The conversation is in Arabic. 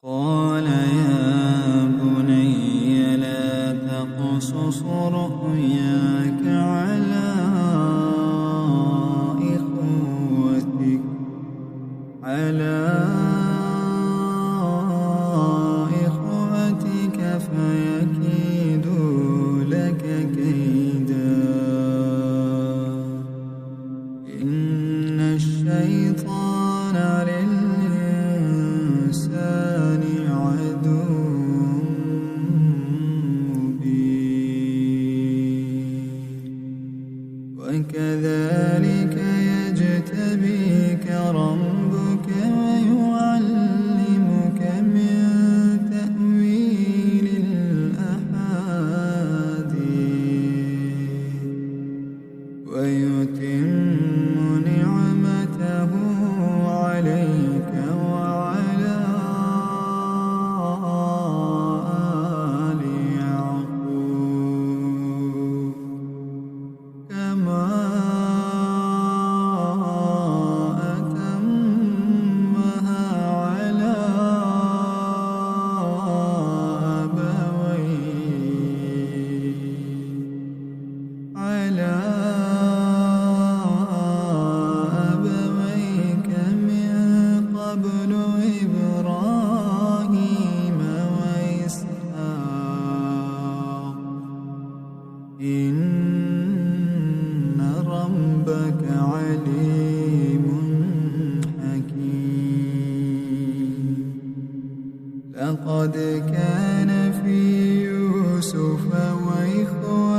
قال يا بني لا تقصص رؤياك على إخوتك فيكيدوا لك كيدا إن الشيطان للإنسان عدو مبين وكذلك يجتبيك ربك ويعلمك من تأويل الأحاديث ويتم نعمته عليك وعلى آل يعقوب كما أتمها على أبويك من قبل إبراهيم وإسحاق إن ربك عليم حكيم لقد كان في يوسف وإخوته